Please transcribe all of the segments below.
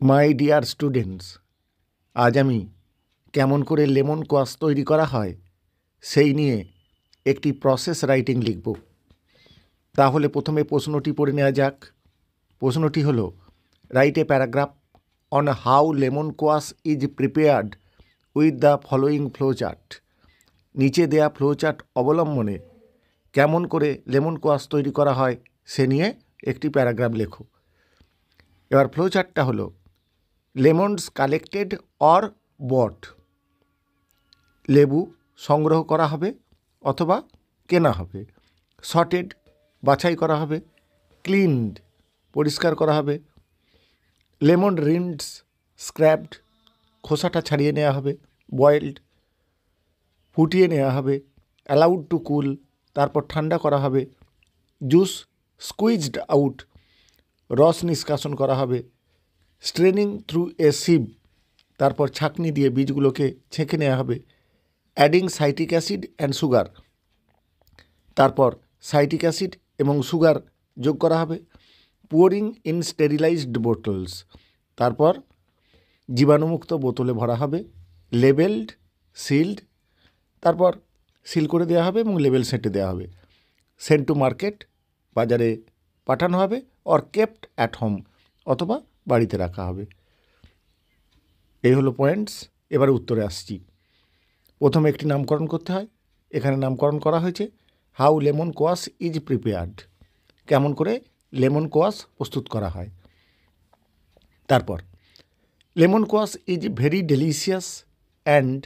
My dear students, আজ আমি কেমন করে লেমন কোয়াশ তৈরি করা হয় সেই নিয়ে একটি প্রসেস রাইটিং লিখব। তাহলে প্রথমে প্রশ্নটি পড়ে নেওয়া যাক। প্রশ্নটি হলো, write a paragraph on how lemon squash is prepared with the following flowchart. নিচে দেয়া ফ্লোচার্ট অবলম্বনে কেমন করে লেমন কোয়াশ তৈরি করা হয় সে নিয়ে একটি প্যারাগ্রাফ লেখো। এবার ফ্লোচার্টটা হলো, লেমনস কালেক্টেড অর বট, লেবু সংগ্রহ করা হবে অথবা কেনা হবে। সর্টেড, বাছাই করা হবে। ক্লিনড, পরিষ্কার করা হবে। লেমন রিন্ডস, স্ক্র্যাপড, খোসাটা ছাড়িয়ে নেওয়া হবে। বয়েলড, ফুটিয়ে নেওয়া হবে। অ্যালাউড টু কুল, তারপর ঠান্ডা করা হবে। জুস স্কুইজড আউট, রস নিষ্কাশন করা হবে। স্ট্রেনিং থ্রু এ সিভ, তারপর ছাঁকনি দিয়ে বীজগুলোকে ছেঁকে নেওয়া হবে। Adding citric acid and sugar, তারপর সাইট্রিক অ্যাসিড এবং সুগার যোগ করা হবে। পুয়ারিং ইন স্টেরিলাইজড বোটলস, তারপর জীবাণুমুক্ত বোতলে ভরা হবে। লেবেলড, সিল্ড, তারপর সিল করে দেওয়া হবে এবং লেবেল সেঁটে দেওয়া হবে। সেন্ট টু মার্কেট, বাজারে পাঠানো হবে। অর কেপ্ট অ্যাট হোম, অথবা বাড়িতে রাখা হবে। এই হলো পয়েন্টস। এবার উত্তরে আসছি। প্রথমে একটি নামকরণ করতে হয়। এখানে নামকরণ করা হয়েছে how lemon squash is prepared, কেমন করে লেমন কোয়াশ প্রস্তুত করা হয়। তারপর lemon squash is very delicious and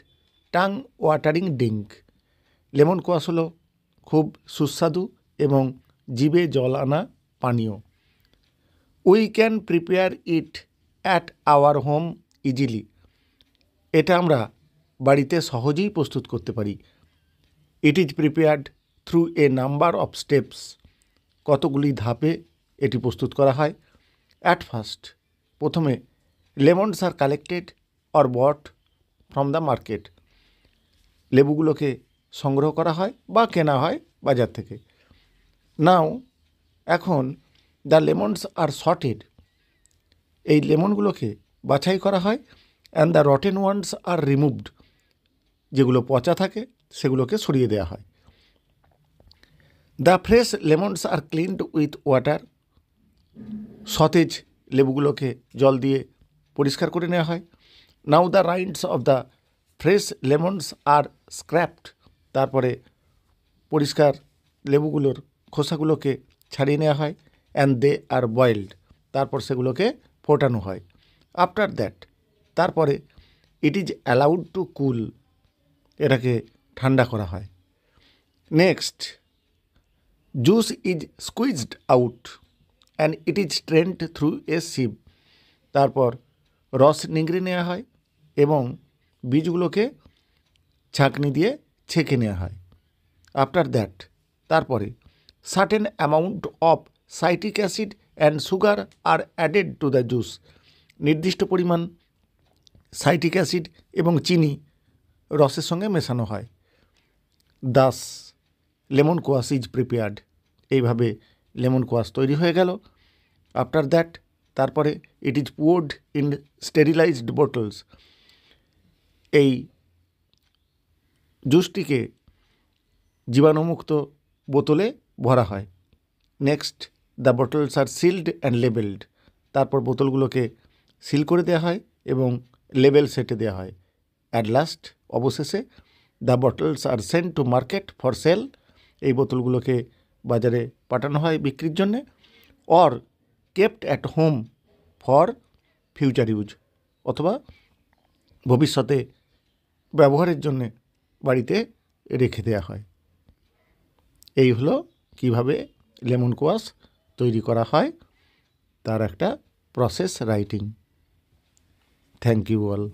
tongue watering drink. Lemon quash হলো খুব সুস্বাদু এবং জিভে জল আনা পানীয়। We can prepare it at our home easily, এটা আমরা বাড়িতে সহজেই প্রস্তুত করতে পারি। It is prepared through a number of steps, কতগুলি ধাপে এটি প্রস্তুত করা হয়। অ্যাট ফার্স্ট, প্রথমে lemons R collected or bought from the market, লেবুগুলোকে সংগ্রহ করা হয় বা কেনা হয় বাজার থেকে। নাও, এখন দ্য লেমনস আর সর্টেড, এই লেমনগুলোকে বাছাই করা হয়। And the rotten ones are removed, যেগুলো পচা থাকে সেগুলোকে সরিয়ে দেওয়া হয়। The fresh lemons are cleaned with water, সতেজ লেবুগুলোকে জল দিয়ে পরিষ্কার করে নেওয়া হয়। Now the rinds of the fresh lemons are scraped, তারপরে পরিষ্কার লেবুগুলোর খোসাগুলোকে ছাড়িয়ে নেওয়া হয়। অ্যান্ড দে আর বয়েলড, তারপর সেগুলোকে ফোটানো হয়। আফটার দ্যাট, তারপরে it is allowed to cool, এটাকে ঠান্ডা করা হয়। Next, juice is squeezed out and it is strained through a sieve, তারপর রস নিংড়ে নেওয়া হয় এবং বীজগুলোকে ছাঁকনি দিয়ে ছেঁকে নেওয়া হয়। আফটার দ্যাট, তারপরে certain amount of citric acid and sugar are added to the juice, নির্দিষ্ট পরিমাণ সাইট্রিক অ্যাসিড এবং চিনি রসের সঙ্গে মেশানো হয়। Thus lemon squash is prepared, এইভাবে লেমন কোয়াশ তৈরি হয়ে গেল। আফটার দ্যাট, তারপরে it is poured in sterilised bottles, এই জুসটিকে জীবাণুমুক্ত বোতলে ভরা হয়। Next, the bottles are sealed and labelled, তারপর বোতলগুলোকে সিল করে দেওয়া হয় এবং লেবেল সেটে দেওয়া হয়। অ্যাট লাস্ট, অবশেষে, the bottles are sent to market for sale, এই বোতলগুলোকে বাজারে পাঠানো হয় বিক্রির জন্যে। Or kept at home for future use, অথবা ভবিষ্যতে ব্যবহারের জন্যে বাড়িতে রেখে দেওয়া হয়। এই হলো কিভাবে লেমন কোয়াশ তৈরি করা হয় তার একটা process writing. Thank you all.